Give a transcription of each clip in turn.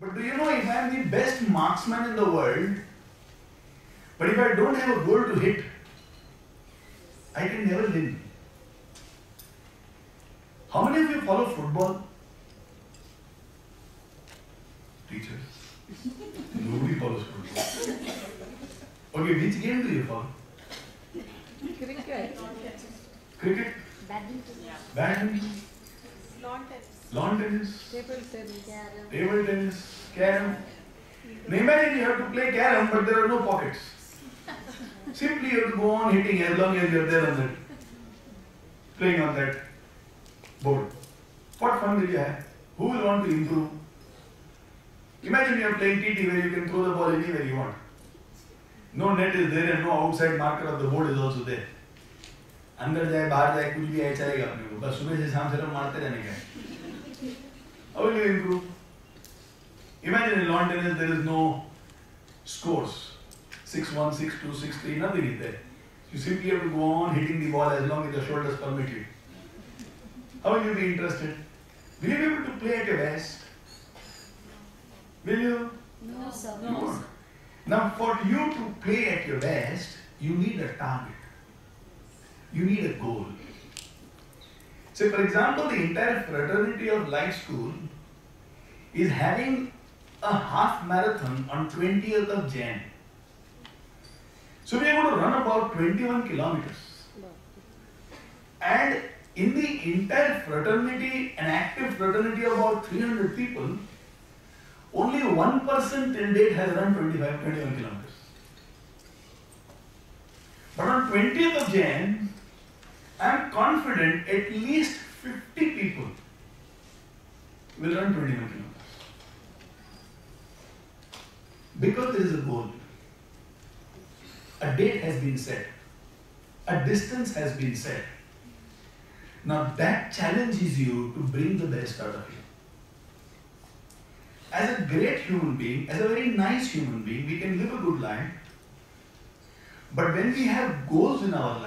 But do you know, if I am the best marksman in the world, but if I don't have a goal to hit, I can never win. How many of you follow football? Teachers. Nobody follows football. Okay, which game do you follow? Cricket. Cricket? Badminton. Yeah. Badminton? Lawn tennis. Lawn tennis? Table tennis. Table tennis? Carom? Now imagine you have to play carom, but there are no pockets. Simply you have to go on hitting as long as you are there on that, playing on that board. What fun will you have? Who will want to improve? Imagine you are playing TT where you can throw the ball anywhere you want. No net is there and no outside marker of the board is also there. अंदर जाए बाहर जाए कुछ भी आए चलेगा अपने को बस सुबह से शाम से हम मारते रहने का है. How will you improve? Imagine in lawn tennis there is no scores. 6-1, 6-2, 6-3, nothing is there. You simply have to go on hitting the ball as long as the shoulders permit you. How will you be interested? Will you be able to play at your best? Will you? No, sir. You won't. Now, for you to play at your best, you need a target. You need a goal. So, for example, the entire fraternity of Life School is having a half marathon on 20th of Jan. So, we are going to run about 21 kilometers. And in the entire fraternity, an active fraternity of about 300 people, only one person till date has run 21 kilometers. But on 20th of Jan, I am confident at least 50 people will run 21 kilometers. Because there is a goal. A date has been set. A distance has been set. Now that challenges you to bring the best out of you. As a great human being, as a very nice human being, we can live a good life. But when we have goals in our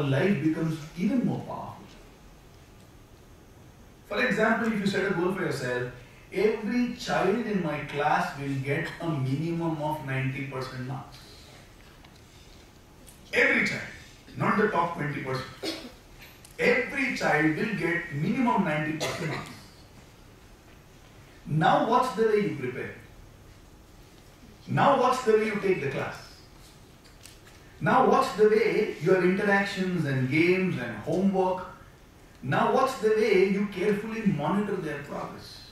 life becomes even more powerful. For example, if you set a goal for yourself, every child in my class will get a minimum of 90% marks. Every child, not the top 20%. Every child will get minimum 90% marks. Now what's the way you prepare? Now what's the way you take the class? Now what's the way your interactions and games and homework? Now what's the way you carefully monitor their progress?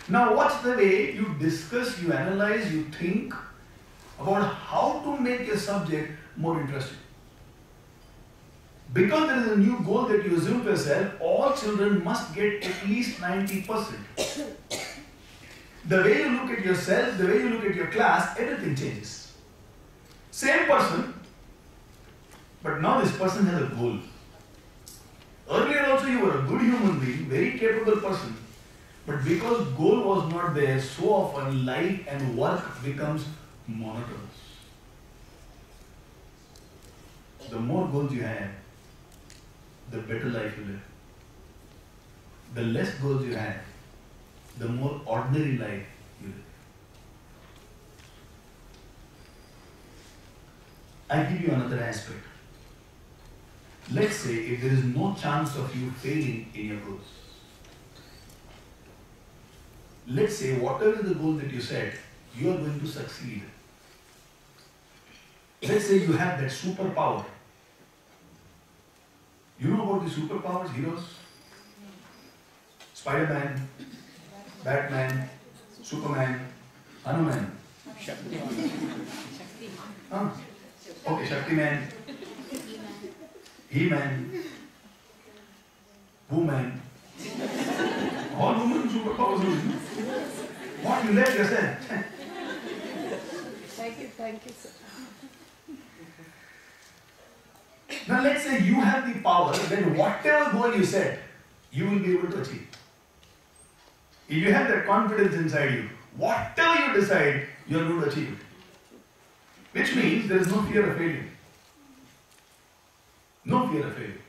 Now what's the way you discuss, you analyze, you think about how to make a subject more interesting? Because there is a new goal that you assume to yourself, all children must get at least 90%. The way you look at yourself, the way you look at your class, everything changes. Same person, but now this person has a goal. Earlier also you were a good human being, very capable person, but because goal was not there, so often life and work becomes monotonous. The more goals you have, the better life you live. The less goals you have, the more ordinary life you live. I give you another aspect. Let's say if there is no chance of you failing in your goals. Let's say whatever is the goal that you set, you are going to succeed. Let's say you have that superpower. You know about the superpowers, heroes? Spider-Man, Batman, Superman, Hanuman. Huh? Okay, Shaktiman, He-Man, Woman. All women superpowers. What you left yourself? Thank you, sir. Now let's say you have the power, then whatever goal you set, you will be able to achieve. If you have that confidence inside you, whatever you decide, you are going to achieve it. Which means there is no fear of failure. No fear of failure.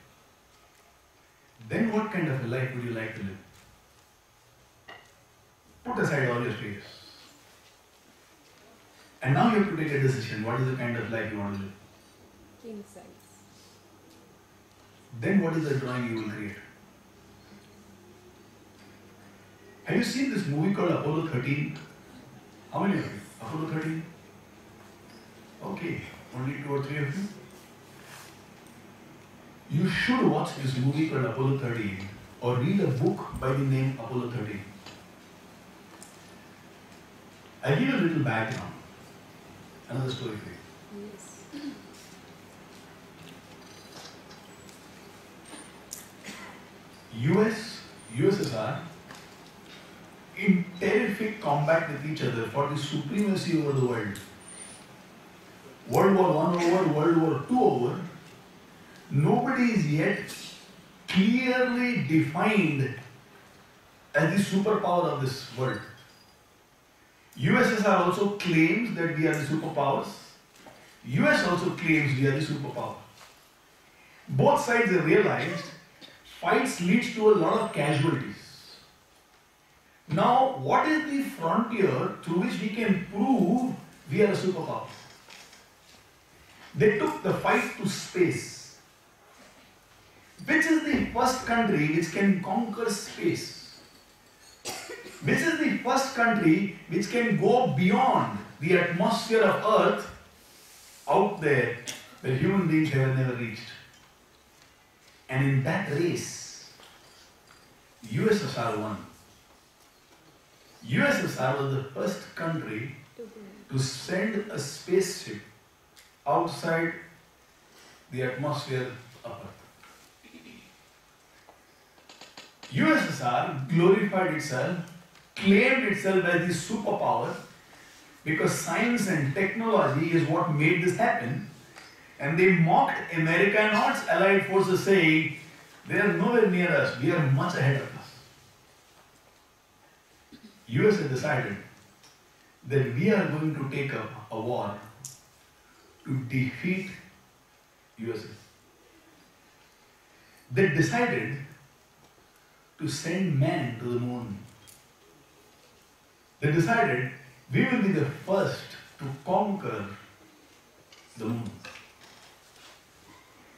Then what kind of a life would you like to live? Put aside all your fears. And now you have to take a decision. What is the kind of life you want to live? King size. Then what is the drawing you will create? Have you seen this movie called Apollo 13? How many of you? Apollo 13? Okay, only 2 or 3 of you. You should watch this movie called Apollo 13 or read a book by the name Apollo 13. I'll give you a little background. Another story for you. Yes. USSR in terrific combat with each other for the supremacy over the world. World War I over, World War II over, nobody is yet clearly defined as the superpower of this world. USSR also claims that we are the superpowers. US also claims we are the superpower. Both sides have realized fights leads to a lot of casualties. Now, what is the frontier through which we can prove we are a superpower? They took the fight to space. Which is the first country which can conquer space? Which is the first country which can go beyond the atmosphere of Earth out there where human beings have never reached? And in that race, USSR won. USSR was the first country to send a spaceship outside the atmosphere of Earth. USSR glorified itself, claimed itself as the superpower because science and technology is what made this happen, and they mocked America and its allied forces saying, they are nowhere near us, we are much ahead of us. US has decided that we are going to take up a war to defeat USA. They decided to send man to the moon. They decided we will be the first to conquer the moon.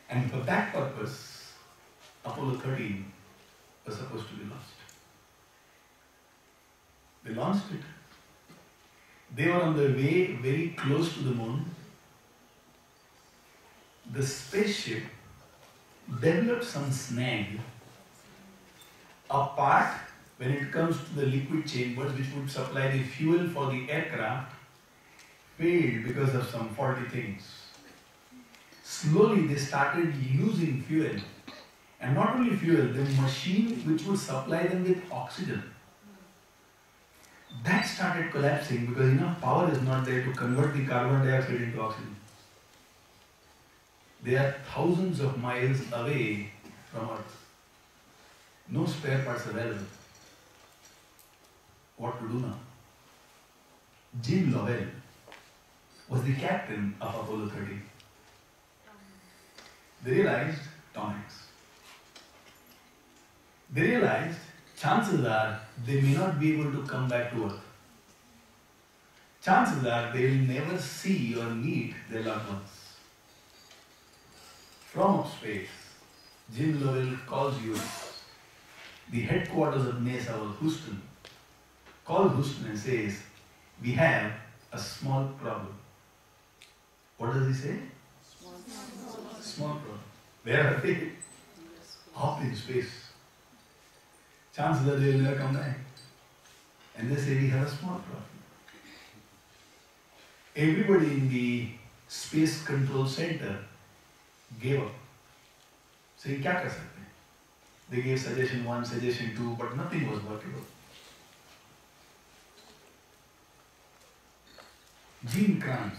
And for that purpose, Apollo 13 was supposed to be launched. They launched it. They were on their way very close to the moon. The spaceship developed some snag. A part, when it comes to the liquid chambers which would supply the fuel for the aircraft, failed because of some faulty things. Slowly they started losing fuel. And not only fuel, the machine which would supply them with oxygen, that started collapsing because enough power is not there to convert the carbon dioxide into oxygen. They are thousands of miles away from Earth. No spare parts available. What to do now? Jim Lovell was the captain of Apollo 13. They realized Tom Hanks. They realized chances are they may not be able to come back to Earth. Chances are they will never see or meet their loved ones. From space, Jim Lovell calls US. The headquarters of NASA was Houston. Calls Houston and says, we have a small problem. What does he say? Small problem. Where are they? Up in space. Chances are they will never come back. And they say we have a small problem. Everybody in the space control center gave up. Saying, kya kar sakte hain? They gave suggestion 1, suggestion 2, but nothing was workable. Gene Kranz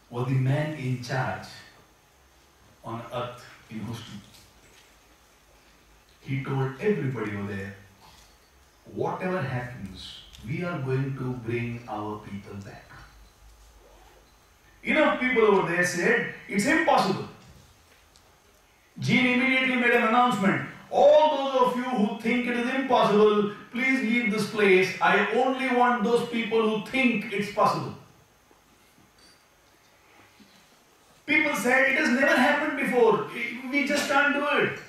was the man in charge on Earth in Houston. He told everybody over there, whatever happens, we are going to bring our people back. Enough people over there said, it's impossible. Gene immediately made an announcement, All those of you who think it is impossible, please leave this place. I only want those people who think it's possible. People said it has never happened before. We just can't do it.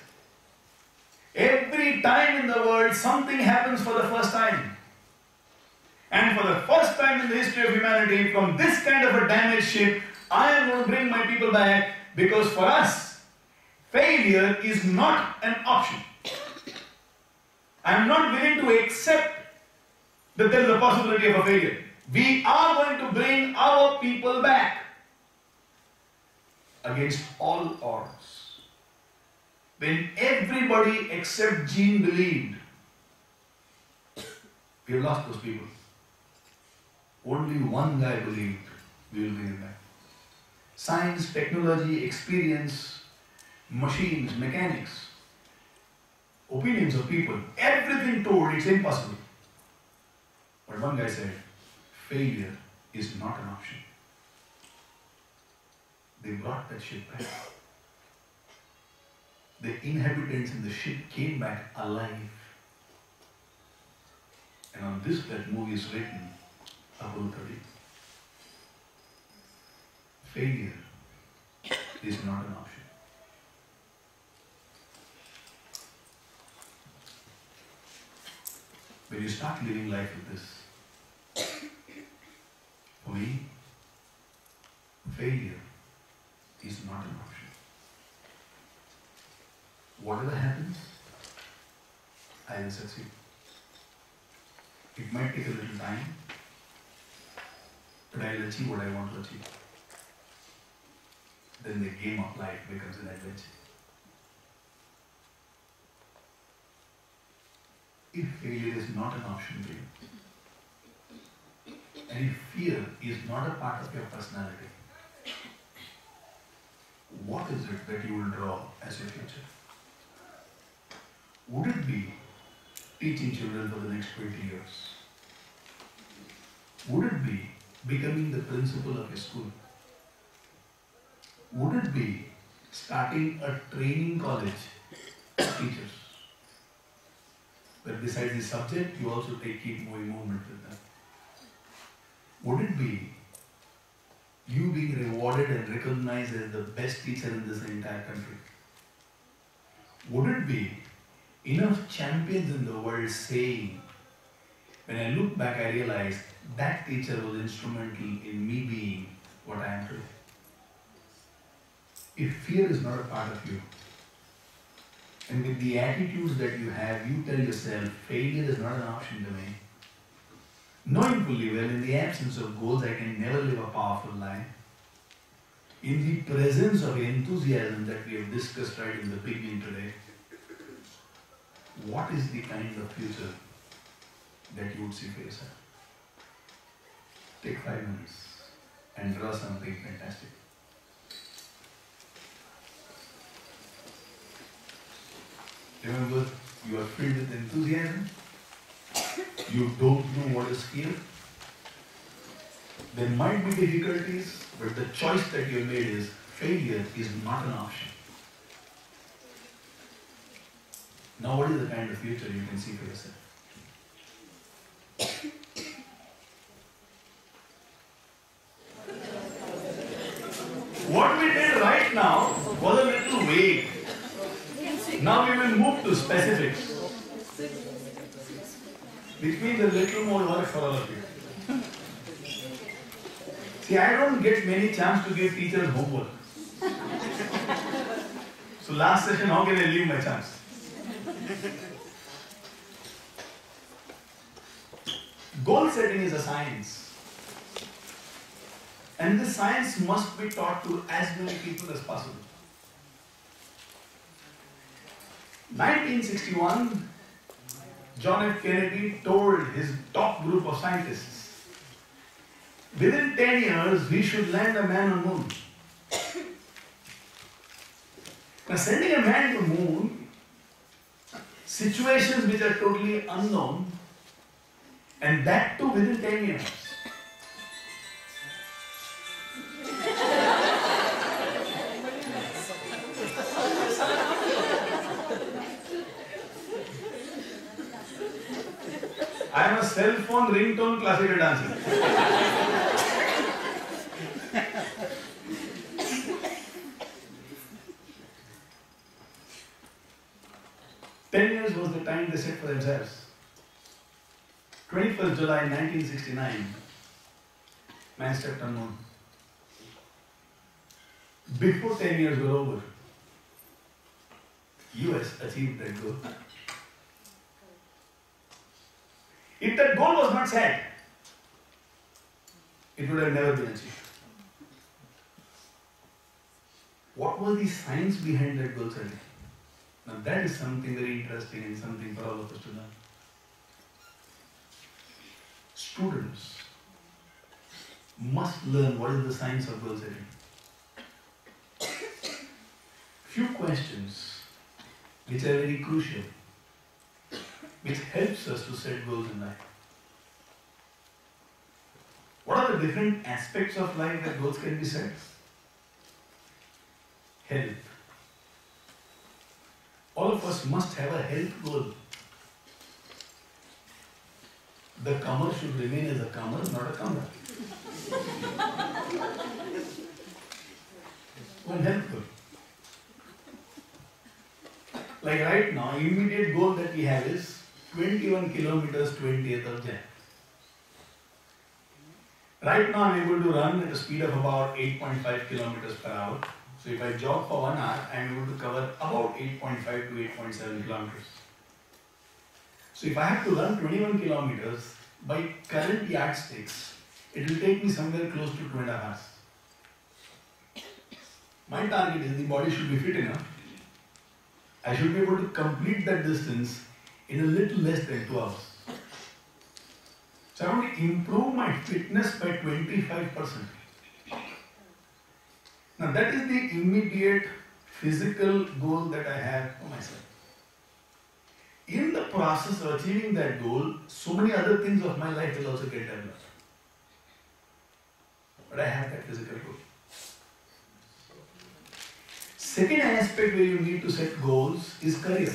Every time in the world, something happens for the first time. And for the first time in the history of humanity, from this kind of a damaged ship, I am going to bring my people back, because for us, failure is not an option. I am not willing to accept that there is a possibility of a failure. We are going to bring our people back against all odds. When everybody except Jean believed, we have lost those people. Only one guy believed we will bring them back. Science, technology, experience, machines, mechanics, opinions of people, everything told it's impossible. But one guy said, failure is not an option. They brought that ship back. The inhabitants in the ship came back alive. And on this, that movie is written, Apollo 13. Failure is not an option. When you start living life with this, for me, failure is not an option. Whatever happens, I will succeed. It might take a little time, but I will achieve what I want to achieve. Then the game of life becomes an adventure. If failure is not an option for you, and if fear is not a part of your personality, what is it that you will draw as your future? Would it be teaching children for the next 20 years? Would it be becoming the principal of a school? Would it be starting a training college for teachers? But besides the subject, you also keep movement with them. Would it be you being rewarded and recognized as the best teacher in this entire country? Would it be enough champions in the world saying, when I look back, I realized that teacher was instrumental in me being what I am today? If fear is not a part of you, and with the attitudes that you have, you tell yourself, failure is not an option to me. Knowing fully well, in the absence of goals, I can never live a powerful life. In the presence of enthusiasm that we have discussed right in the beginning today, what is the kind of future that you would see for yourself? Take 5 minutes and draw something fantastic. Remember, you are filled with enthusiasm. You don't know what is fear. There might be difficulties, but the choice that you made is failure is not an option. Now, what is the kind of future you can see for yourself? What we did right now was a little vague. Now we will move to specifics, which means a little more work for all of you. See, I don't get many chance to give teachers homework. So last session, how can I leave my chance? Goal setting is a science. And this science must be taught to as many people as possible. 1961, John F. Kennedy told his top group of scientists, within 10 years, we should land a man on the moon. Now, sending a man to the moon, situations which are totally unknown, and that too within 10 years. cell phone ringtone classical dances. 10 years was the time they set for themselves. 21st July 1969, man stepped on moon. Before 10 years were over, US achieved that goal. If that goal was not set, it would have never been achieved. What was the science behind that goal setting? Now that is something very interesting and something for all of us to learn. Students must learn what is the science of goal setting. Few questions which are very crucial, which helps us to set goals in life. What are the different aspects of life that goals can be set? Health. All of us must have a health goal. The comer should remain as a comer, not a comer. One health goal. Like right now, immediate goal that we have is 21 kilometers 20th of Jan. Right now I'm able to run at a speed of about 8.5 kilometers per hour. So if I jog for 1 hour, I am able to cover about 8.5 to 8.7 kilometers. So if I have to run 21 kilometers, by current yardsticks, it will take me somewhere close to 2.5 hours. My target is the body should be fit enough. I should be able to complete that distance in a little less than 2 hours. So I want to improve my fitness by 25%. Now that is the immediate physical goal that I have for myself. In the process of achieving that goal, so many other things of my life will also get developed. But I have that physical goal. Second aspect where you need to set goals is career.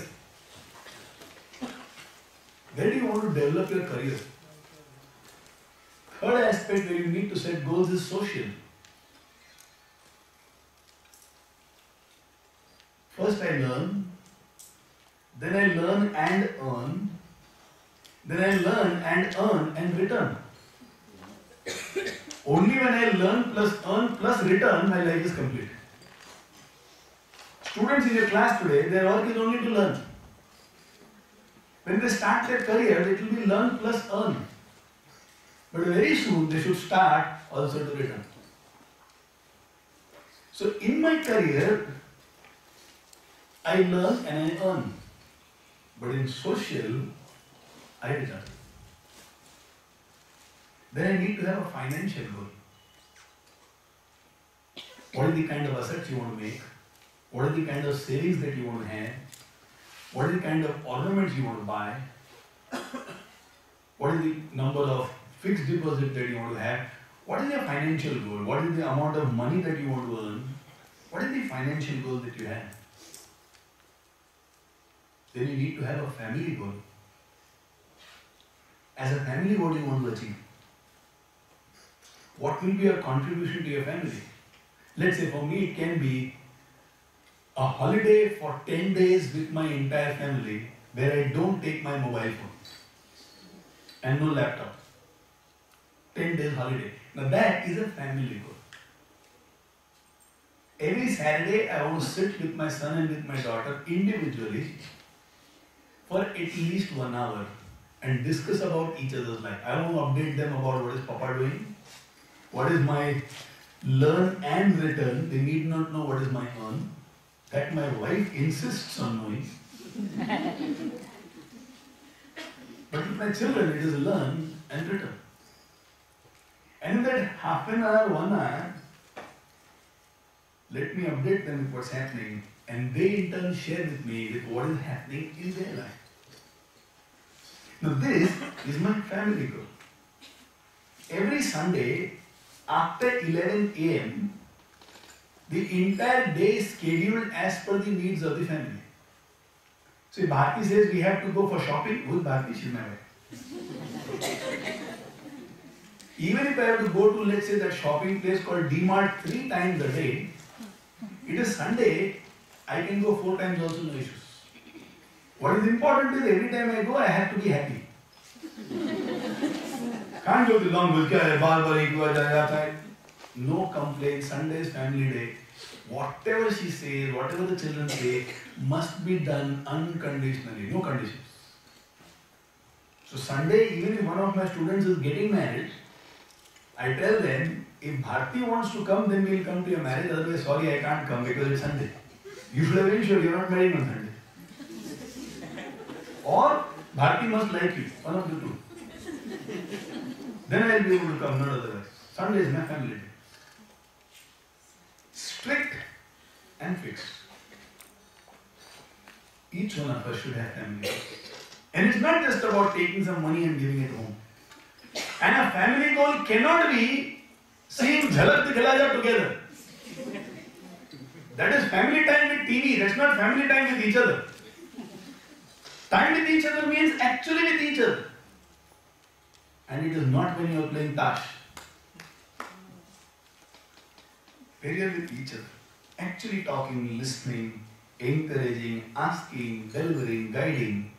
Where do you want to develop your career? Third aspect where you need to set goals is social. First I learn, then I learn and earn, then I learn and earn and return. Only when I learn plus earn plus return, my life is complete. Students in your class today, their work is only to learn. When they start their career, it will be learn plus earn. But very soon they should start also to return. So in my career, I learn and I earn. But in social, I return. Then I need to have a financial goal. What is the kind of assets you want to make? What are the kind of savings that you want to have? What are the kind of ornaments you want to buy? What is the number of fixed deposit that you want to have? What is your financial goal? What is the amount of money that you want to earn? What is the financial goal that you have? Then you need to have a family goal. As a family, what do you want to achieve? What will be your contribution to your family? Let's say for me it can be a holiday for 10 days with my entire family where I don't take my mobile phone and no laptop. 10 days holiday. Now that is a family goal. Every Saturday I want to sit with my son and with my daughter individually for at least 1 hour and discuss about each other's life. I want to update them about what is Papa doing, what is my learn and return. They need not know what is my earn. That my wife insists on knowing. But with my children it is learn and return. And in that half an hour, 1 hour, let me update them with what's happening and they in turn share with me with what is happening in their life. Now this is my family goal. Every Sunday after 11 a.m., the entire day is scheduled as per the needs of the family. So if Bharti says we have to go for shopping, who is Bharti? She is my wife. Even if I have to go to, let's say, that shopping place called D-Mart 3 times a day, it is Sunday, I can go 4 times also, no issues. What is important is every time I go, I have to be happy. Can't go to long no complaints, Sunday is family day. Whatever she says, whatever the children say, must be done unconditionally, no conditions. So Sunday, even if one of my students is getting married, I tell them, if Bharti wants to come, then we'll come to your marriage. Otherwise, sorry, I can't come because it's Sunday. You should have been sure you're not marrying on Sunday. Or Bharti must like you, one of the two. Then I'll be able to come, not otherwise. Sunday is my family day. Strict and fixed. Each one of us should have family goals. And it's not just about taking some money and giving it home. And a family goal cannot be seeing Jhalak Dikhla together. That is family time with TV. That's not family time with each other. Time with each other means actually with each other. And it is not when you are playing tash. When you are with each other. Actually talking, listening, encouraging, asking, delivering, guiding.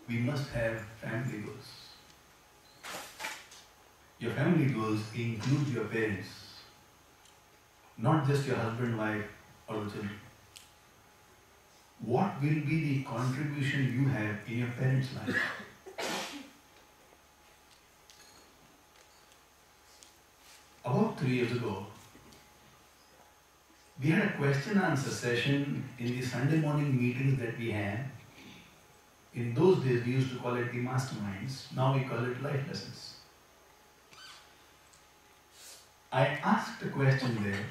We must have family goals. Your family goals include your parents, not just your husband, wife, or the children. What will be the contribution you have in your parents' life? About 3 years ago, we had a question and answer session in the Sunday morning meetings that we had. In those days, we used to call it the masterminds. Now we call it life lessons. I asked a question there.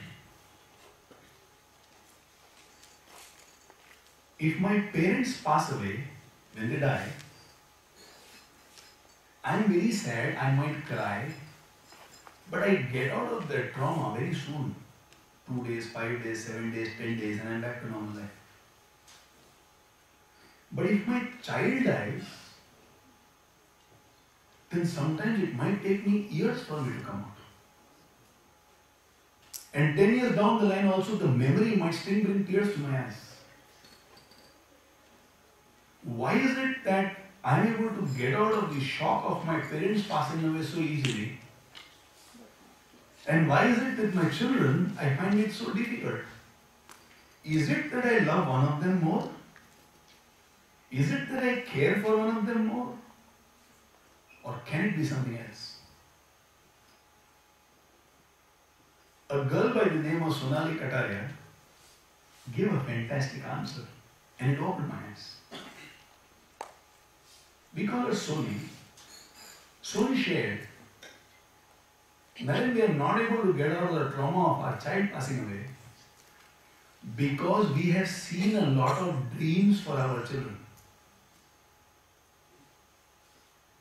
If my parents pass away, when they die, I'm very sad, I might cry, but I get out of that trauma very soon. 2 days, 5 days, 7 days, 10 days, and I'm back to normal life. But if my child dies, then sometimes it might take me years for me to come out. And 10 years down the line also, the memory might still bring tears to my eyes. Why is it that I'm able to get out of the shock of my parents passing away so easily? And why is it that my children, I find it so difficult? Is it that I love one of them more? Is it that I care for one of them more? Or can it be something else? A girl by the name of Sonali Kataria gave a fantastic answer, and it opened my eyes. We call her Soni. Soni shared, Naren, we are not able to get out of the trauma of our child passing away because we have seen a lot of dreams for our children.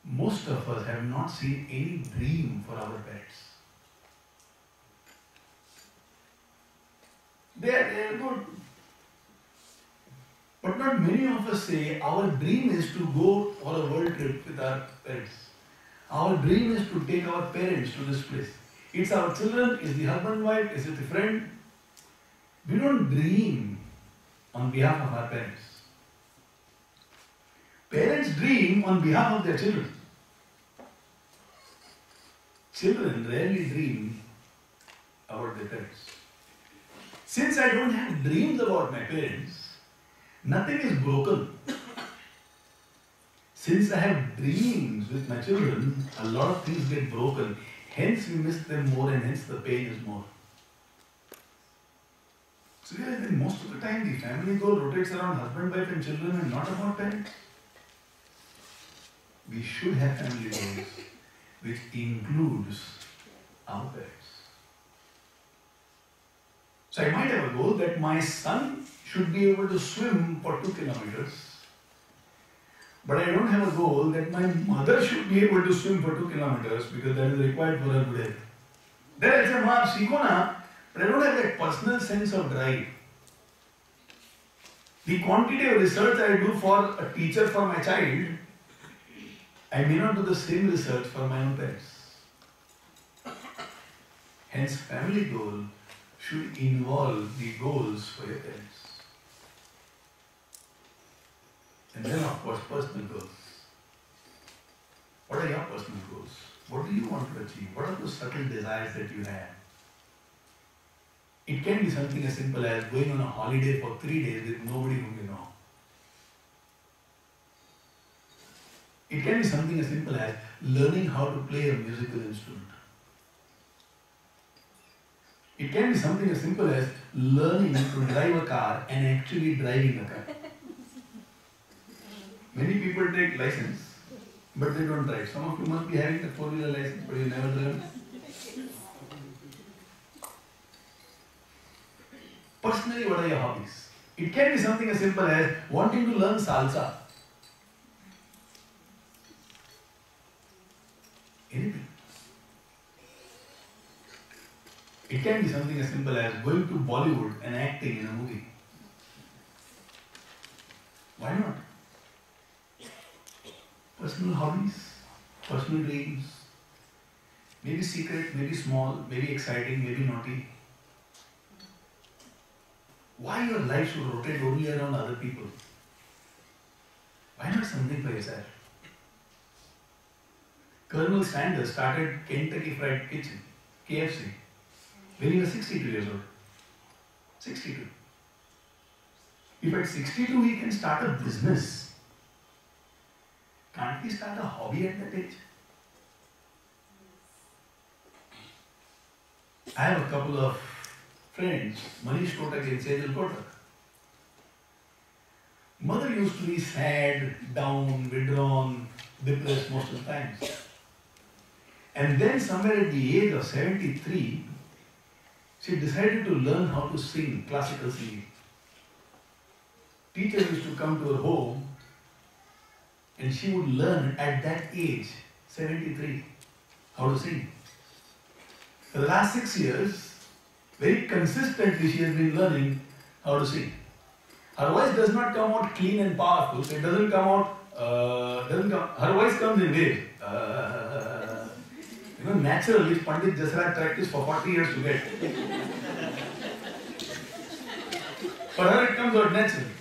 Most of us have not seen any dream for our parents. They are good. But not many of us say our dream is to go on a world trip with our parents. Our dream is to take our parents to this place. It's our children, it's the husband, wife, is it a friend? We don't dream on behalf of our parents. Parents dream on behalf of their children. Children rarely dream about their parents. Since I don't have dreams about my parents, nothing is broken. Since I have dreams with my children, a lot of things get broken. Hence we miss them more and hence the pain is more. So I think most of the time the family goal rotates around husband, wife and children and not about parents. We should have family goals which includes our parents. So I might have a goal that my son should be able to swim for 2 kilometers. But I don't have a goal that my mother should be able to swim for 2 kilometers because that is required for her good health. Then I say, "Ma, seekho na," but I don't have that personal sense of drive. The quantity of research I do for a teacher for my child I may not do the same research for my own pets. Hence, family goal should involve the goals for your pets. And then, of course, personal goals. What are your personal goals? What do you want to achieve? What are those subtle desires that you have? It can be something as simple as going on a holiday for 3 days with nobody whom you know. It can be something as simple as learning how to play a musical instrument. It can be something as simple as learning to drive a car and actually driving a car. Many people take license, but they don't drive. Some of you must be having a 4-wheeler license, but you never drive. Personally, what are your hobbies? It can be something as simple as wanting to learn salsa. Anything. It can be something as simple as going to Bollywood and acting in a movie. Why not? Personal hobbies, personal dreams, maybe secret, maybe small, maybe exciting, maybe naughty. Why your life should rotate only around other people? Why not something for yourself? Colonel Sanders started Kentucky Fried Kitchen, KFC, when he was 62 years old. 62. If at 62 he can start a business, can't he start a hobby at that age? I have a couple of friends, Manish Kotak and Sejal Kotak. Mother used to be sad, down, withdrawn, depressed most of the times. And then somewhere at the age of 73, she decided to learn how to sing, classical singing. Teacher used to come to her home and she would learn at that age, 73, how to sing. For the last 6 years, very consistently she has been learning how to sing. Her voice does not come out clean and powerful. It doesn't come out, her voice comes in waves. Naturally, Pandit Jasraj practiced for 40 years to get. For her it comes out naturally.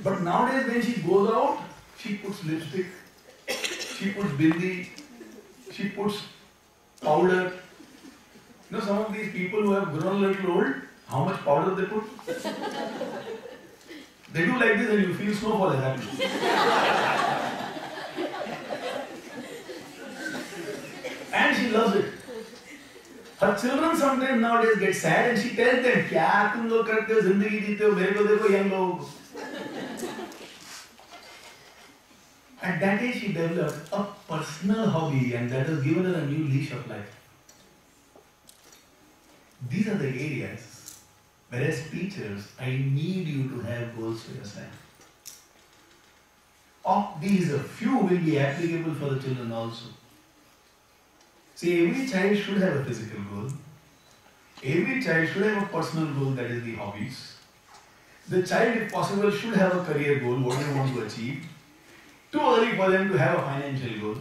But nowadays when she goes out, she puts lipstick, she puts bindi, she puts powder. Some of these people who have grown a little old, how much powder they put? They do like this and you feel snowfall has happened. And she loves it. Her children sometimes nowadays get sad and she tells them, "Kya tum log karte ho, zindagi jeete ho, mere ko dekho, young log." At that age she developed a personal hobby and that has given her a new leash of life. These are the areas where as teachers, I need you to have goals for yourself. Of these, a few will be applicable for the children also. See, every child should have a physical goal. Every child should have a personal goal, that is the hobbies. The child, if possible, should have a career goal, what they want to achieve. Too early for them to have a financial goal.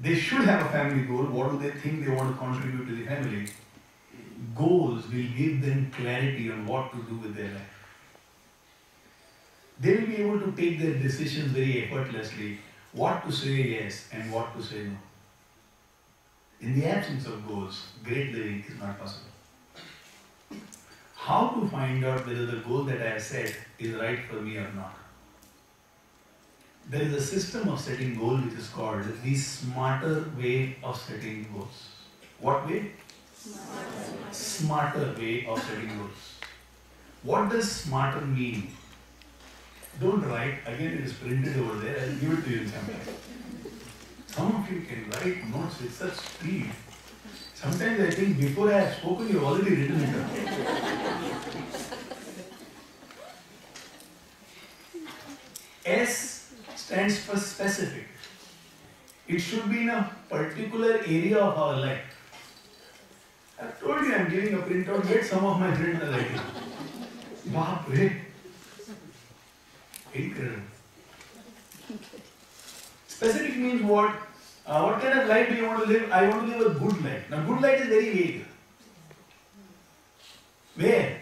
They should have a family goal, what do they think they want to contribute to the family. Goals will give them clarity on what to do with their life. They will be able to take their decisions very effortlessly, what to say yes and what to say no. In the absence of goals, great living is not possible. How to find out whether the goal that I have set is right for me or not? There is a system of setting goals which is called the smarter way of setting goals. What way? Smarter way of setting goals. What does smarter mean? Don't write, again it is printed over there, I'll give it to you in some time. Some of you can write notes with such speed. Sometimes I think before I have spoken, you have already written it down. S stands for specific. It should be in a particular area of our life. I have told you I am giving a printout, yet some of my friends are writing. Baap re. Incredible. Specific means what? What kind of life do you want to live? I want to live a good life. Now, good life is very vague. Where?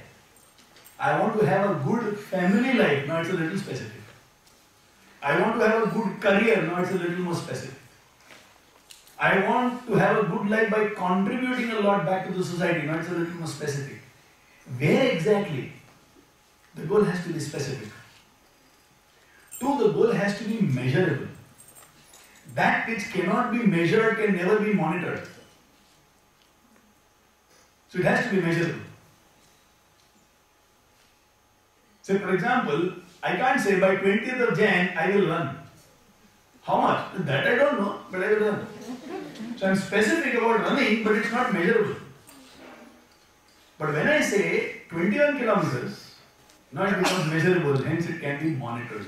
I want to have a good family life. Now, it's a little specific. I want to have a good career. Now, it's a little more specific. I want to have a good life by contributing a lot back to the society. Now, it's a little more specific. Where exactly? The goal has to be specific. Two, the goal has to be measurable. That which cannot be measured can never be monitored. So it has to be measurable. So for example, I can't say by 20th of Jan I will run. How much? That I don't know, but I will run. So I'm specific about running, but it's not measurable. But when I say 21 kilometers, now it becomes measurable, hence it can be monitored.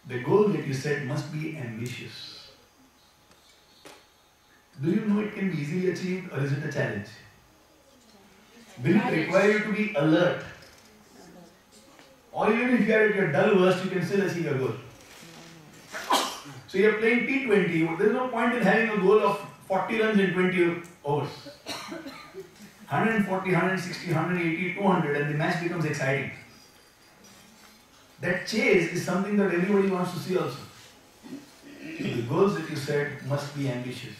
The goal that you set must be ambitious. Do you know it can be easily achieved, or is it a challenge? Will it require you to be alert? Or even if you are at your dull worst, you can still achieve your goal. So you are playing T20, there is no point in having a goal of 40 runs in 20 overs. 140, 160, 180, 200 and the match becomes exciting. That chase is something that everybody wants to see also. The goals that you set must be ambitious.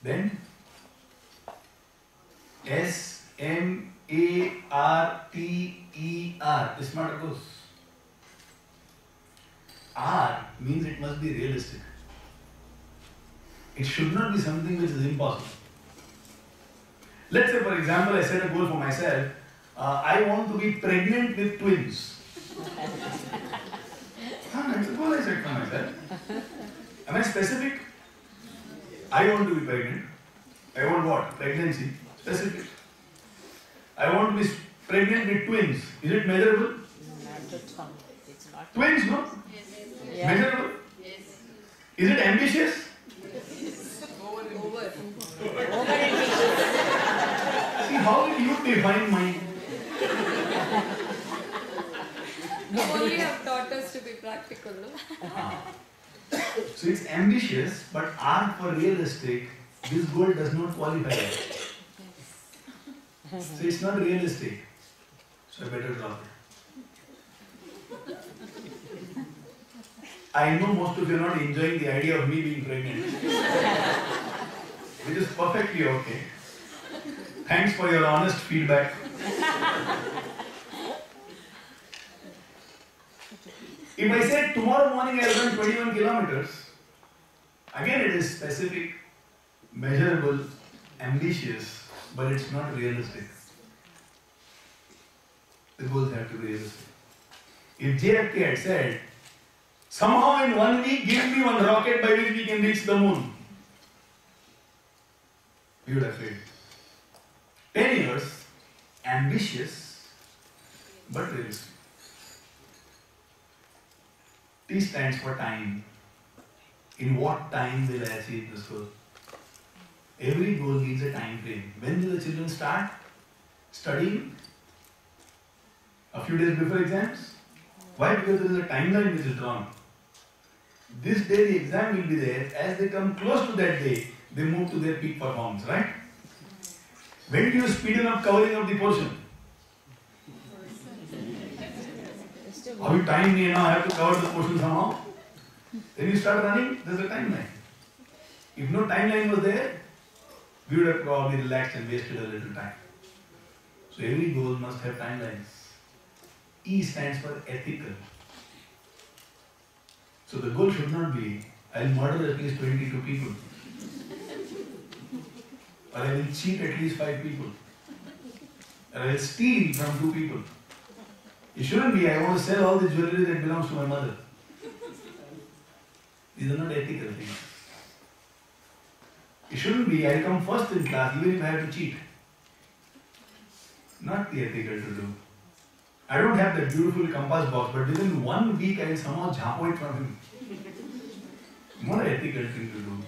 Then, SMARTER, SMART goals. R means it must be realistic. It should not be something which is impossible. Let's say, for example, I set a goal for myself. I want to be pregnant with twins. That's a goal I set for myself. Am I specific? I want to be pregnant. I want what? Pregnancy. Specific. I want to be pregnant with twins. Is it measurable? It's not. Twins, no? Yes. Measurable? Yes. Is it ambitious? Over. See, how will you define mine? You only have taught us to be practical, no? So it's ambitious, but R for realistic, this goal does not qualify. So it's not realistic. So I better drop it. I know most of you are not enjoying the idea of me being pregnant. Which is perfectly okay. Thanks for your honest feedback. If I said tomorrow morning I will run 21 kilometers, again it is specific, measurable, ambitious, but it's not realistic. The goals have to be realistic. If JFK had said, somehow in 1 week give me one rocket by which we can reach the moon, we would have failed. 10 years, ambitious, but realistic. T stands for time. In what time will I achieve this goal? Every goal needs a time frame. When do the children start studying? A few days before exams? Why? Because there is a timeline which is drawn. This day the exam will be there. As they come close to that day, they move to their peak performance, right? When do you speeden up covering of the portion? How you time me now, I have to cover the portion somehow. Then you start running, there's a timeline. If no timeline was there, we would have probably relaxed and wasted a little time. So every goal must have timelines. E stands for ethical. So the goal should not be, I will murder at least 22 people. Or I will cheat at least 5 people. Or I will steal from 2 people. It shouldn't be, I want to sell all the jewelry that belongs to my mother. These are not ethical things. It shouldn't be, I come first in class even if I have to cheat. Not the ethical to do. I don't have that beautiful compass box, but within 1 week I will somehow jump it from him. More ethical thing to do.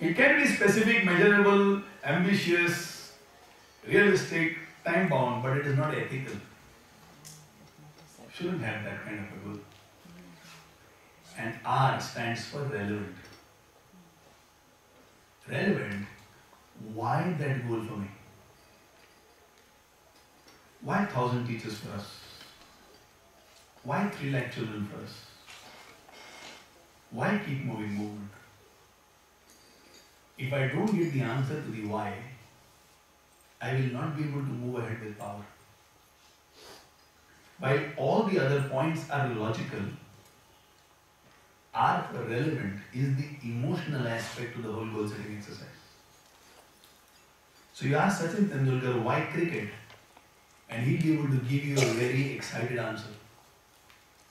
It can be specific, measurable, ambitious, realistic, time bound, but it is not ethical. Shouldn't have that kind of a goal. and R stands for relevant. Relevant, why that goal for me? Why 1,000 teachers for us? Why 3 lakh children for us? Why keep moving movement? If I don't get the answer to the why, I will not be able to move ahead with power. While all the other points are logical, R for relevant is the emotional aspect to the whole goal setting exercise. So you ask Sachin Tendulkar why cricket, and he'll be able to give you a very excited answer.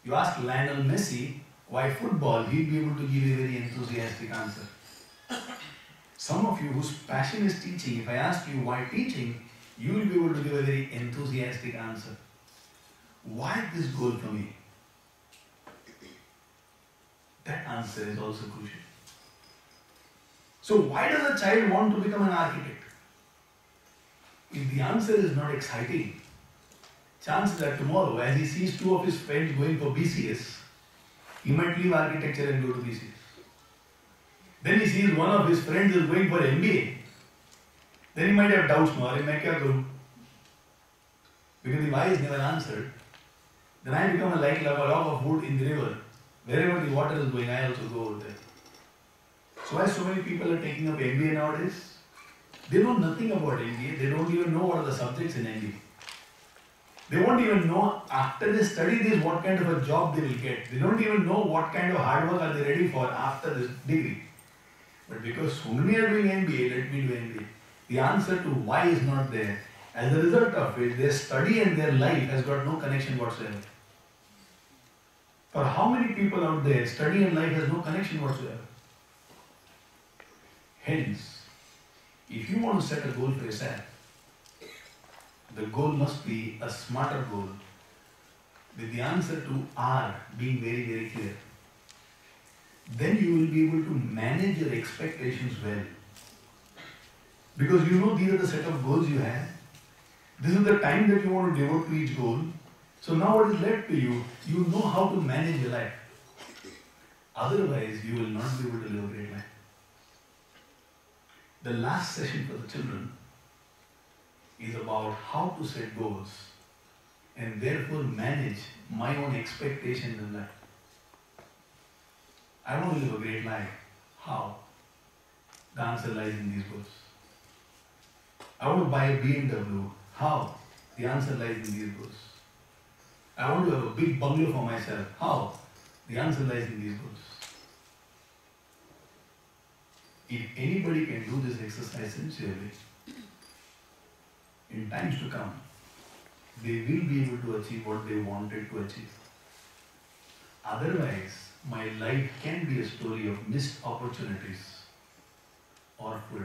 You ask Lionel Messi why football, he'll be able to give you a very enthusiastic answer. Some of you whose passion is teaching, if I ask you why teaching, you will be able to give a very enthusiastic answer. Why this goal for me? That answer is also crucial. So why does a child want to become an architect? If the answer is not exciting, chances are tomorrow, as he sees 2 of his friends going for BCS, he might leave architecture and go to BCS. Then he sees one of his friends is going for MBA. Then he might have doubts, no, I kya karu? Because the why is never answered. Then I become like a log of wood in the river. Wherever the water is going, I also go over there. So why so many people are taking up MBA nowadays? They know nothing about MBA. They don't even know what are the subjects in MBA. They won't even know after they study this what kind of a job they will get. They don't even know what kind of hard work are they ready for after this degree. But because so many are doing MBA, let me do MBA. The answer to why is not there. As a result of it, their study and their life has got no connection whatsoever. For how many people out there, study and life has no connection whatsoever? Hence, if you want to set a goal for yourself, the goal must be a smarter goal, with the answer to R being very, very clear. Then you will be able to manage your expectations well. Because you know these are the set of goals you have. This is the time that you want to devote to each goal. So now what is left to you, you know how to manage your life. Otherwise, you will not be able to live a great life. The last session for the children is about how to set goals and therefore manage my own expectations in life. I want to live a great life. How? The answer lies in these goals. I want to buy a BMW. How? The answer lies in these goals. I want to have a big bungalow for myself. How? The answer lies in these goals. If anybody can do this exercise sincerely, in times to come, they will be able to achieve what they wanted to achieve. Otherwise, my life can be a story of missed opportunities or full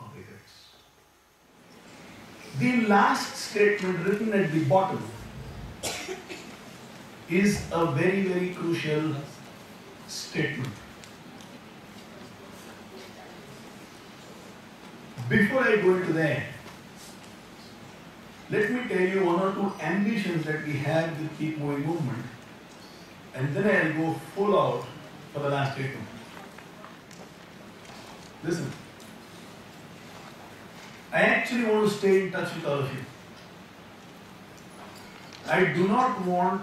of regrets. The last statement written at the bottom is a very, very crucial statement. Before I go into that, let me tell you 1 or 2 ambitions that we have with Keep Moving Movement, and then I'll go full out for the last statement. Listen, I actually want to stay in touch with all of you. I do not want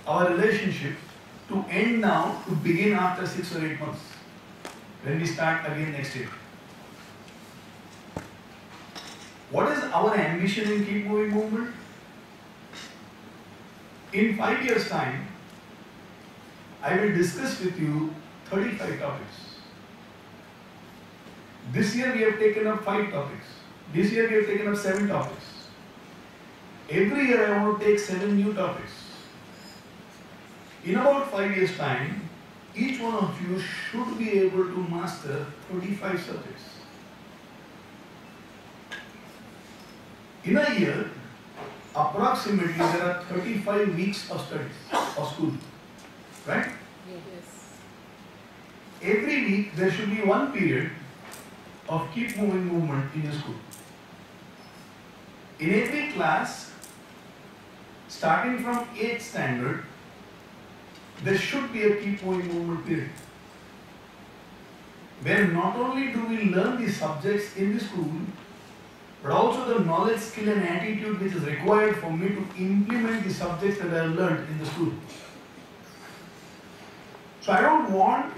our relationship to end now, to begin after 6 or 8 months, when we start again next year. What is our ambition in Keep Moving Movement? In 5 years' time, I will discuss with you 35 topics. This year we have taken up 5 topics. This year we have taken up 7 topics. Every year I want to take 7 new topics. In about 5 years' time, each one of you should be able to master 35 subjects. In a year, approximately there are 35 weeks of studies of school, right? Yes. Every week there should be 1 period of Keep Moving Movement in your school. In every class, starting from 8th standard, there should be a keep moving movement period, where not only do we learn the subjects in the school, but also the knowledge, skill and attitude which is required for me to implement the subjects that I have learned in the school. So I don't want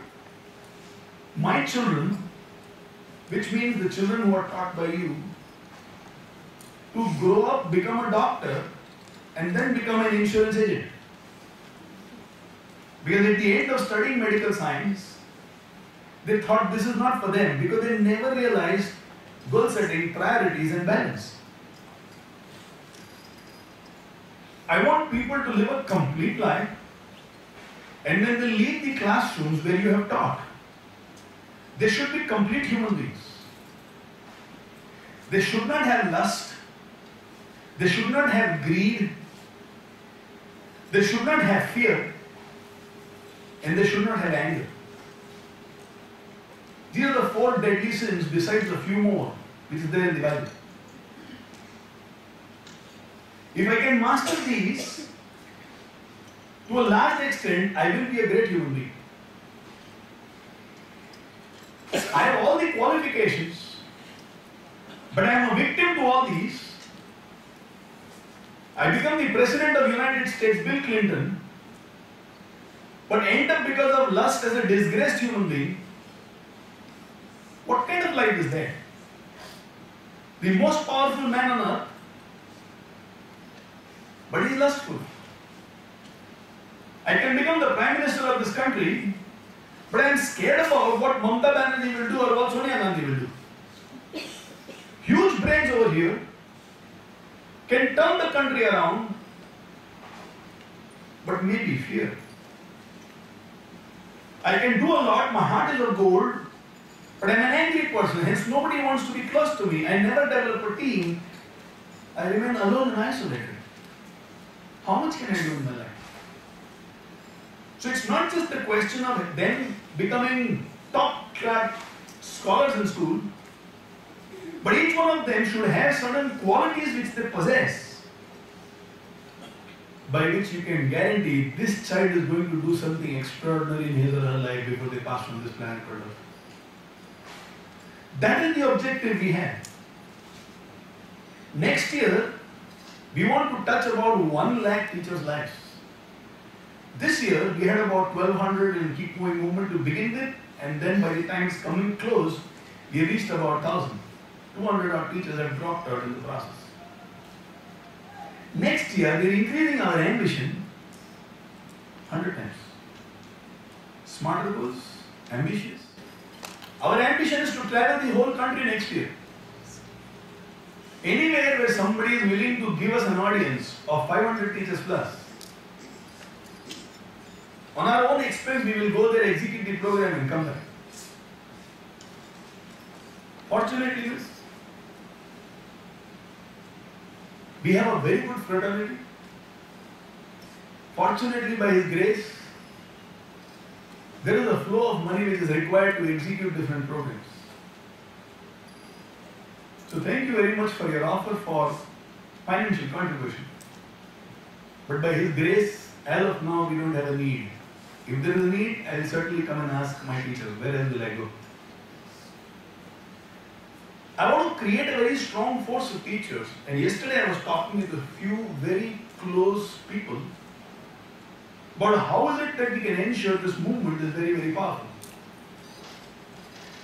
my children, which means the children who are taught by you, to grow up, become a doctor and then become an insurance agent. Because at the end of studying medical science, they thought this is not for them because they never realized goal setting, priorities and balance. I want people to live a complete life, and when they leave the classrooms where you have taught, they should be complete human beings. They should not have lust. They should not have greed. They should not have fear. And they should not have anger. These are the 4 deadly sins besides a few more which is there in the Bible. If I can master these, to a large extent, I will be a great human being. I have all the qualifications, but I am a victim to all these. I become the President of the United States, Bill Clinton, but end up because of lust as a disgraced human being. What kind of life is that? The most powerful man on earth, but he is lustful. I can become the Prime Minister of this country, but I am scared about what Mamata Banerjee will do or what Sonia Gandhi will do. Huge brains over here can turn the country around, but maybe fear. I can do a lot, my heart is of gold, but I am an angry person, hence nobody wants to be close to me. I never develop a team. I remain alone and isolated. How much can I do in my life? So it's not just the question of them becoming top-class scholars in school, but each one of them should have certain qualities which they possess, by which you can guarantee this child is going to do something extraordinary in his or her life before they pass from this planet for Earth. That is the objective we have. Next year, we want to touch about 1 lakh teachers' lives. This year, we had about 1200 in Keep Moving Movement to begin with, and then by the time it's coming close, we reached about 1000. 200 of teachers have dropped out in the process. Next year, we are increasing our ambition 100 times. Smarter goals, ambitious. Our ambition is to travel the whole country next year. Anywhere where somebody is willing to give us an audience of 500 teachers plus. On our own expense, we will go there, execute the program and come back. Fortunately, we have a very good fraternity. Fortunately, by His grace, there is a flow of money which is required to execute different programs. So thank you very much for your offer for financial contribution. But by His grace, as of now, we don't have a need. If there is a need, I will certainly come and ask my teachers, where else will I go? I want to create a very strong force of teachers. And yesterday I was talking with a few very close people about how is it that we can ensure this movement is very, very powerful.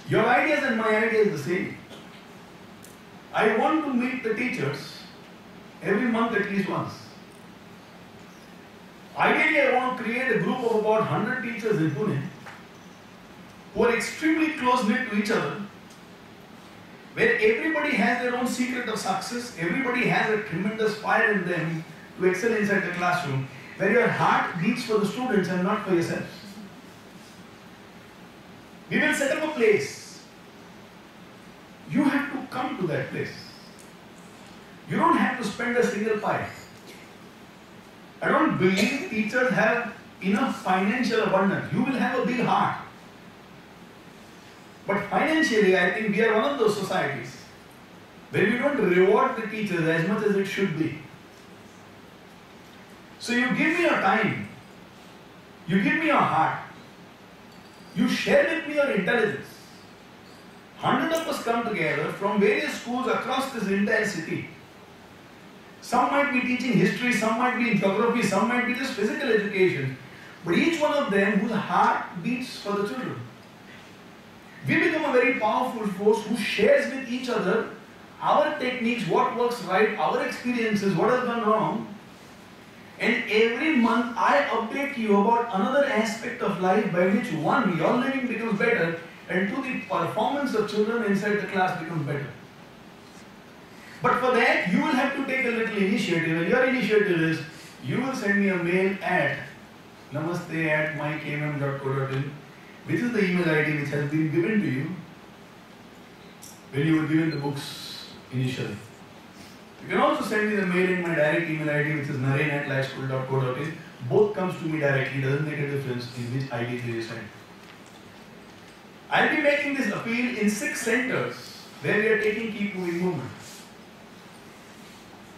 Your ideas and my idea is the same. I want to meet the teachers every month at least once. Ideally, I want to create a group of about 100 teachers in Pune who are extremely close-knit to each other, where everybody has their own secret of success, everybody has a tremendous fire in them to excel inside the classroom, where your heart beats for the students and not for yourself. We will set up a place. You have to come to that place. You don't have to spend a single pie. I don't believe teachers have enough financial abundance. You will have a big heart. But financially, I think we are one of those societies where we don't reward the teachers as much as it should be. So you give me your time. You give me your heart. You share with me your intelligence. 100 of us come together from various schools across this entire city. Some might be teaching history, some might be in geography, some might be just physical education. But each one of them whose heart beats for the children. We become a very powerful force who shares with each other our techniques, what works right, our experiences, what has gone wrong. And every month I update you about another aspect of life by which one, your living becomes better, and two, the performance of children inside the class becomes better. But for that, you will have to take a little initiative, and your initiative is, you will send me a mail at namaste@mykmm.co.in, which is the email ID which has been given to you when you were given the books initially. You can also send me the mail in my direct email ID, which is naren@lakhs.co.in. Both comes to me directly, doesn't make a difference in which ID you send. I'll be making this appeal in 6 centers where we are taking Keep Moving movement.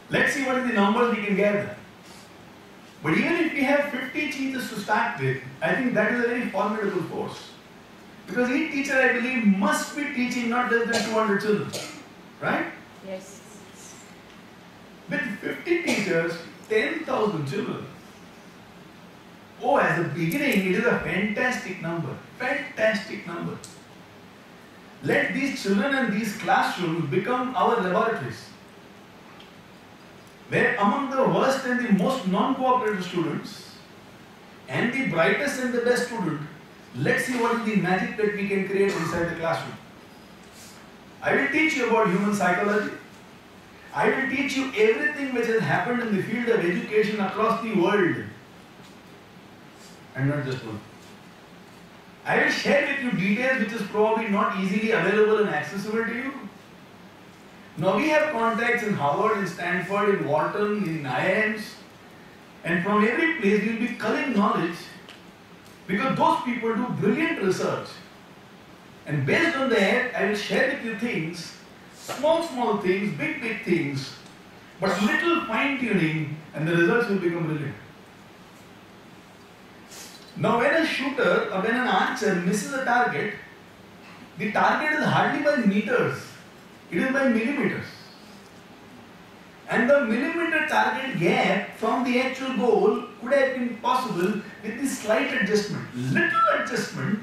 Let's see what is the numbers we can gather. But even if we have 50 teachers to start with, I think that is a very formidable force. Because each teacher, I believe, must be teaching not less than 200 children. Right? Yes. With 50 teachers, 10,000 children. Oh, as a beginning, it is a fantastic number. Fantastic number. Let these children and these classrooms become our laboratories, where among the worst and the most non-cooperative students and the brightest and the best student, let's see what is the magic that we can create inside the classroom. I will teach you about human psychology. I will teach you everything which has happened in the field of education across the world. And not just one. I will share with you details which is probably not easily available and accessible to you. Now we have contacts in Harvard, in Stanford, in Wharton, in IIMs, and from every place we will be culling knowledge because those people do brilliant research. And based on that, I will share with you things, small things, big things, but little fine tuning, and the results will become brilliant. Now when a shooter or when an archer misses a target, the target is hardly by meters, it is by millimeters. And the millimeter target gap from the actual goal could have been possible with this slight adjustment, little adjustment,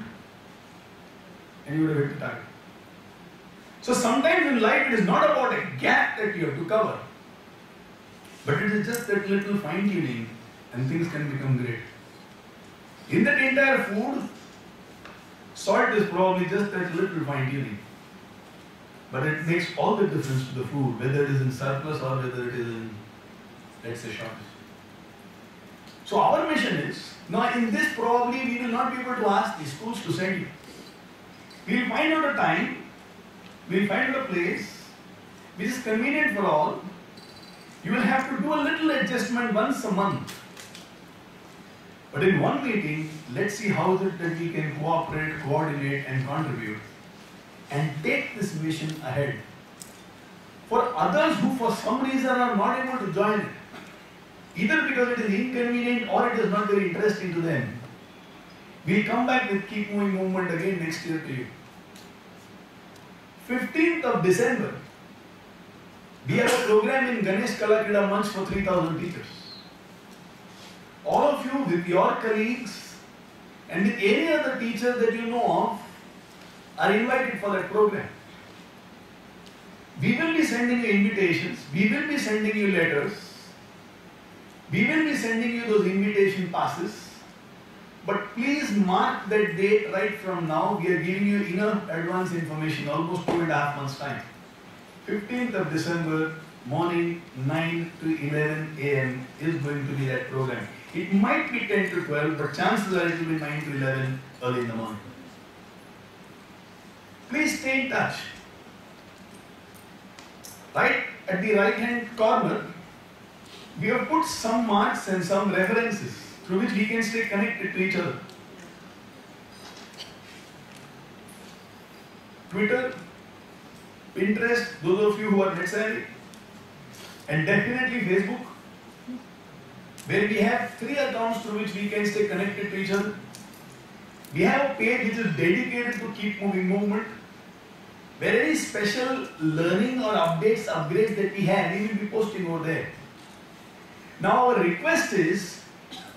and you would have hit the target. So sometimes in life it is not about a gap that you have to cover, but it is just that little fine tuning and things can become great. In that entire food, salt is probably just that little fine tuning. But it makes all the difference to the food, whether it is in surplus or whether it is in, let's say, shortage. So our mission is, now in this probably we will not be able to ask the schools to send you. We will find out a time, we will find out a place which is convenient for all. You will have to do a little adjustment once a month. But in one meeting, let's see how is it that we can cooperate, coordinate and contribute and take this mission ahead. For others who for some reason are not able to join it, either because it is inconvenient or it is not very interesting to them, we'll come back with Keep Moving movement again next year to you. 15th of December, we have a program in Ganesh Kalakida Manch for 3,000 teachers. All of you with your colleagues and with any other teacher that you know of are invited for that program. We will be sending you invitations, we will be sending you letters, we will be sending you those invitation passes, but please mark that date right from now. We are giving you enough advance information, almost 2.5 months time. 15th of December, morning 9 to 11 a.m. is going to be that program. It might be 10 to 12, but chances are it will be 9 to 11 early in the morning. Please stay in touch. Right at the right hand corner, we have put some marks and some references through which we can stay connected to each other. Twitter, Pinterest, those of you who are net savvy, and definitely Facebook. where we have 3 accounts through which we can stay connected to each other. We have a page which is dedicated to keep moving movement. Where any special learning or updates, upgrades that we have, we will be posting over there. Now our request is,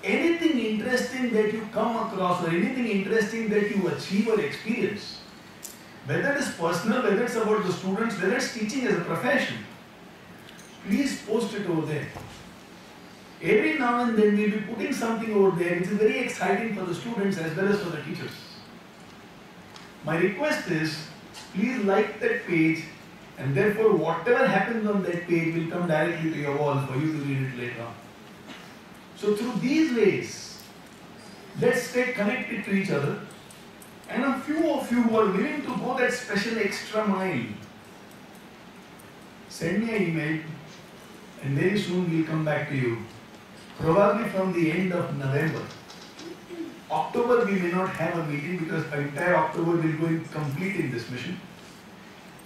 anything interesting that you come across or anything interesting that you achieve or experience, whether it is personal, whether it's about the students, whether it's teaching as a profession, please post it over there. Every now and then we'll be putting something over there which is very exciting for the students as well as for the teachers. My request is, please like that page, and therefore whatever happens on that page will come directly to your wall for you to read it later on. So through these ways, let's stay connected to each other, and a few of you who are willing to go that special extra mile, send me an email and very soon we'll come back to you. Probably from the end of November. October we may not have a meeting because entire October we'll go in completing this mission.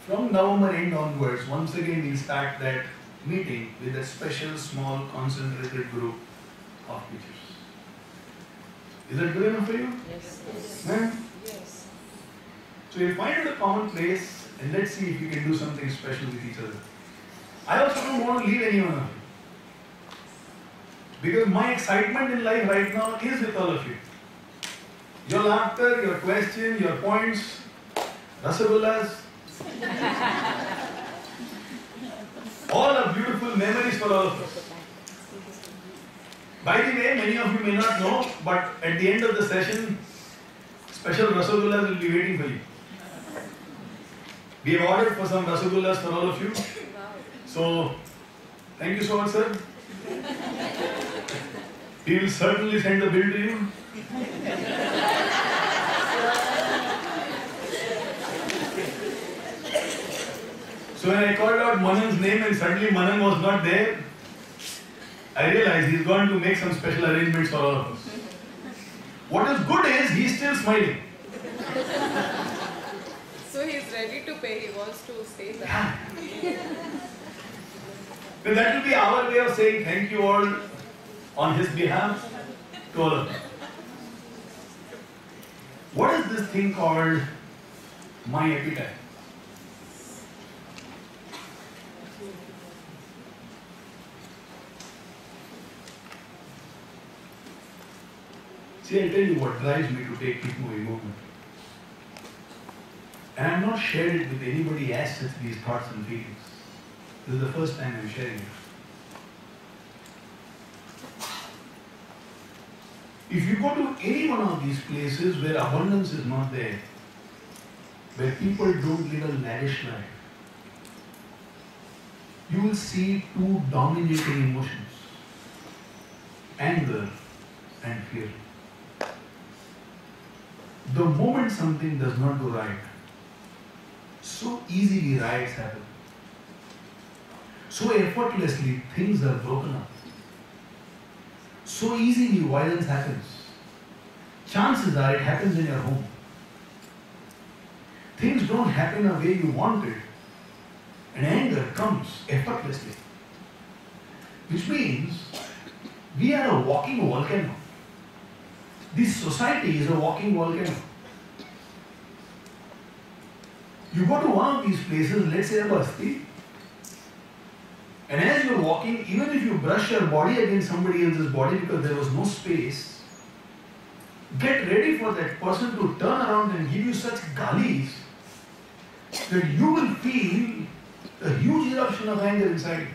From November end onwards, once again we'll start that meeting with a special small concentrated group of teachers. Is that good enough for you? Yes. Ma'am? Yes. So we'll find out a common place and let's see if we can do something special with each other. I also don't want to leave anyone out. Because my excitement in life right now is with all of you. Your laughter, your question, your points, rasagullas, all are beautiful memories for all of us. By the way, many of you may not know, but at the end of the session, special rasagullas will be waiting for you. We have ordered for some rasagullas for all of you. So, thank you so much, sir. He will certainly send the bill to you. So when I called out Manan's name and suddenly Manan was not there, I realized he's going to make some special arrangements for all of us. What is good is he's still smiling. So he's ready to pay, he wants to stay there. Then that will be our way of saying thank you all on his behalf to all of you. What is this thing called my epitaph? See, I'll tell you what drives me to take Keep Moving movement. And I have not shared it with anybody as such, these thoughts and feelings. This is the first time I'm sharing it. If you go to any one of these places where abundance is not there, where people don't live a lavish life, you will see 2 dominating emotions, anger and fear. The moment something does not go right, so easily riots happen. So effortlessly things are broken up. So easily violence happens. Chances are it happens in your home. Things don't happen the way you wanted, and anger comes effortlessly. Which means we are a walking volcano. This society is a walking volcano. You go to one of these places, let's say a Basti, and as you're walking, even if you brush your body against somebody else's body because there was no space, get ready for that person to turn around and give you such galis that you will feel a huge eruption of anger inside.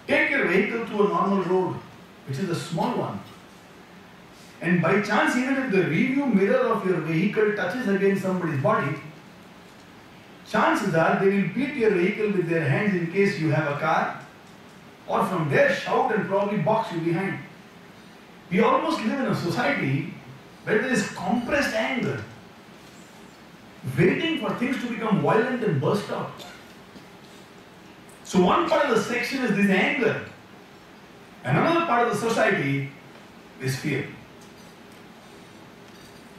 Take your vehicle to a normal road, which is a small one, and by chance, even if the review mirror of your vehicle touches against somebody's body, chances are they will beat your vehicle with their hands in case you have a car, or from there shout and probably box you behind. We almost live in a society where there is compressed anger, waiting for things to become violent and burst out. So one part of the section is this anger, and another part of the society is fear.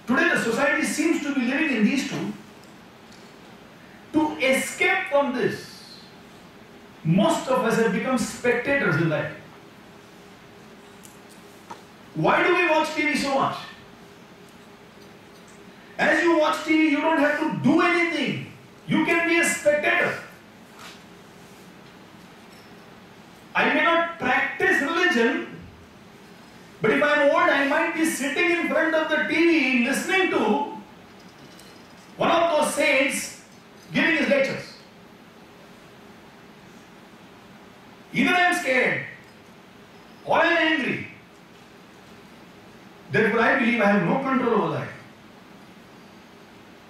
Today the society seems to be living in these two. To escape from this, most of us have become spectators in life. Why do we watch TV so much? As you watch TV, you don't have to do anything. You can be a spectator. I may not practice religion, but if I am old, I might be sitting in front of the TV listening to one of those saints giving his lectures. Either I am scared or I am angry. Therefore, I believe I have no control over life.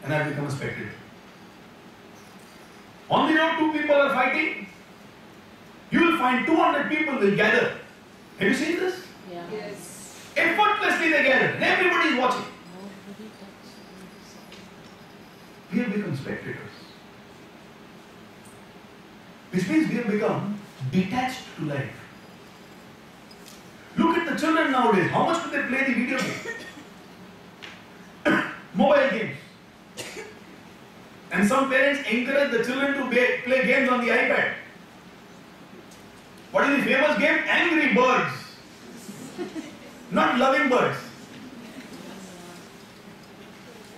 And I become a spectator. On the road, two people are fighting. You will find 200 people will gather. Have you seen this? Yeah. Yes. Effortlessly they gather and everybody is watching. Nobody touches. We have become spectators. Which means we have become detached to life. Look at the children nowadays. How much do they play the video game? Mobile games. And some parents encourage the children to play games on the iPad. What is the famous game? Angry Birds. Not loving birds.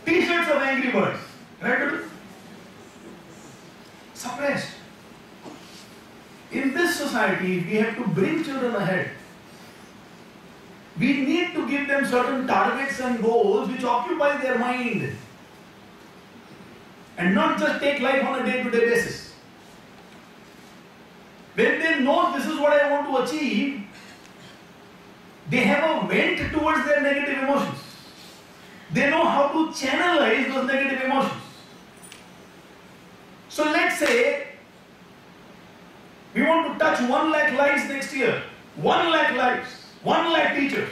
T-shirts of Angry Birds. Right? Suppressed. In this society, we have to bring children ahead. We need to give them certain targets and goals which occupy their mind. And not just take life on a day-to-day basis. When they know this is what I want to achieve, they have a vent towards their negative emotions. They know how to channelize those negative emotions. So let's say we want to touch 1 lakh lives next year. 1 lakh lives. 1 lakh teachers.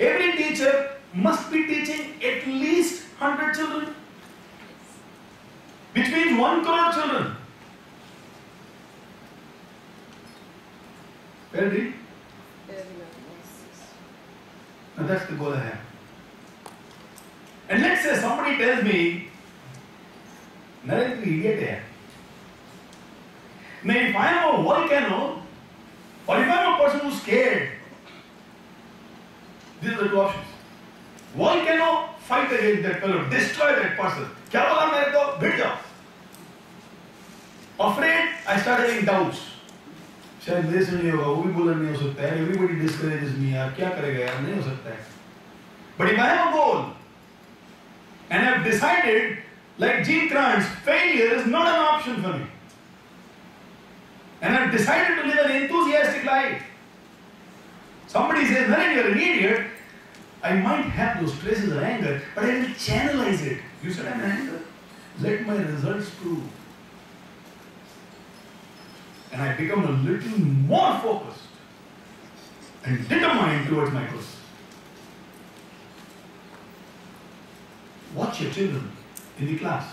Every teacher must be teaching at least 100 children. Which means 1 crore children. Very deep. Now that's the goal I have. And let's say somebody tells me, Naren, you idiot hai. Now if I am a volcano, or if I am a person who's scared, these are the two options. Volcano, fight against that fellow, destroy that person. Kya bola mere ko? Bhid jao. Afraid, I start having doubts. शायद मेरे से नहीं होगा, वो भी बोलना नहीं हो सकता है. Everybody discourages me. यार क्या करेगा यार, नहीं हो सकता है. But if I have a goal and I have decided, like Gene Kranz, failure is not an option for me. And I have decided to live an enthusiastic life. Somebody says, Naren, you're an idiot. I might have those traces of anger, but I will channelize it. You said I'm angry. Let my results prove. And I become a little more focused and determined towards my goals. Watch your children in the class,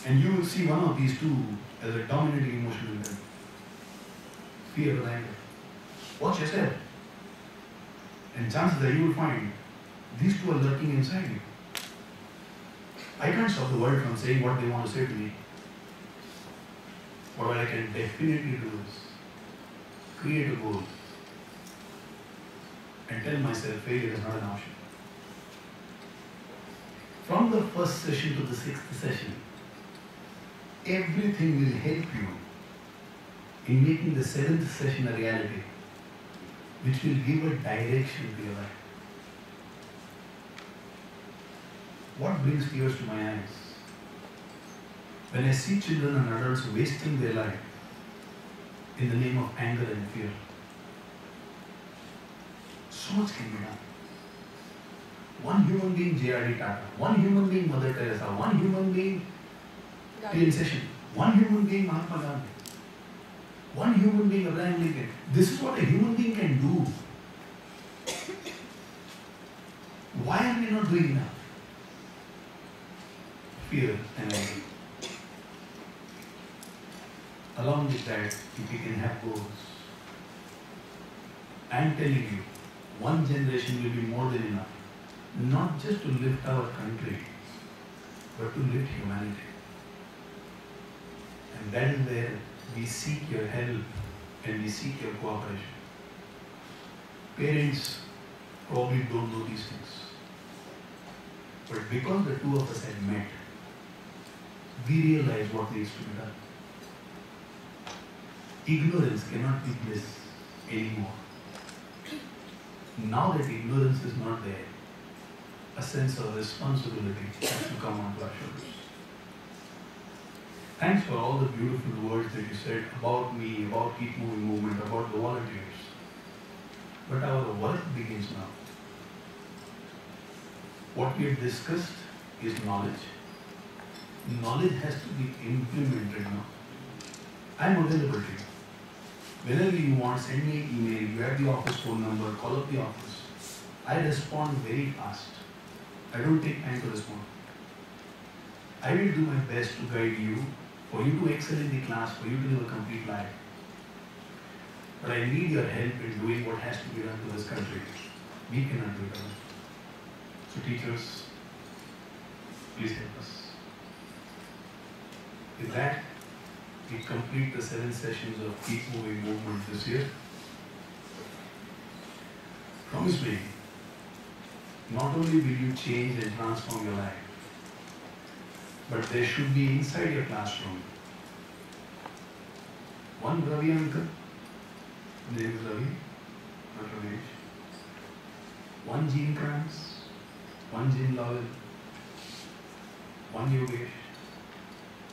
and you will see one of these two as a dominating emotion in them. Fear or anger. Watch yourself. And chances are you will find these two are lurking inside you. I can't stop the world from saying what they want to say to me. But what I can definitely do is create a goal and tell myself failure is not an option. From the first session to the 6th session, everything will help you in making the 7th session a reality, which will give a direction to your life. What brings tears to my eyes? When I see children and adults wasting their life in the name of anger and fear. So much can be done. One human being J.R.D. Tata, one human being Mother Teresa, one human being T.N. Session, one human being Mahatma Gandhi, one human being Abraham Lincoln. This is what a human being can do. Why are we not doing enough? Fear and anger. Along with that, if we can have goals, I am telling you, one generation will be more than enough. Not just to lift our country, but to lift humanity. And that is where we seek your help and we seek your cooperation. Parents probably don't know these things. But because the two of us had met, we realized what needs to be done. Ignorance cannot be bliss anymore. Now that ignorance is not there, a sense of responsibility has to come onto our shoulders. Thanks for all the beautiful words that you said about me, about Keep Moving Movement, about the volunteers. But our work begins now. What we have discussed is knowledge. Knowledge has to be implemented now. I am available to you. Whenever you want, send me an email, you have the office phone number, call up the office. I respond very fast. I don't take time to respond. I will do my best to guide you, for you to excel in the class, for you to live a complete life. But I need your help in doing what has to be done to this country. We cannot do it alone. So teachers, please help us. With that, we complete the 7 sessions of Keep Moving Movement this year. Promise me, not only will you change and transform your life, but there should be inside your classroom one Ravi uncle, his name is Ravi, not Ramesh, one Jean Krantz, one Jim Lowell, one Yogesh,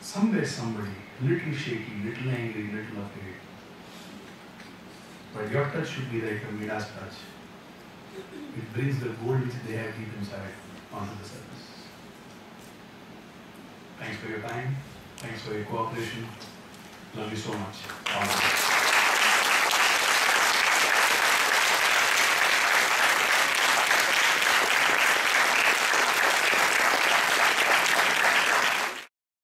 somewhere somebody, little shaky, little angry, little afraid. But your touch should be like a Midas touch. It brings the gold which they have deep inside onto the surface. Thanks for your time. Thanks for your cooperation. Love you so much.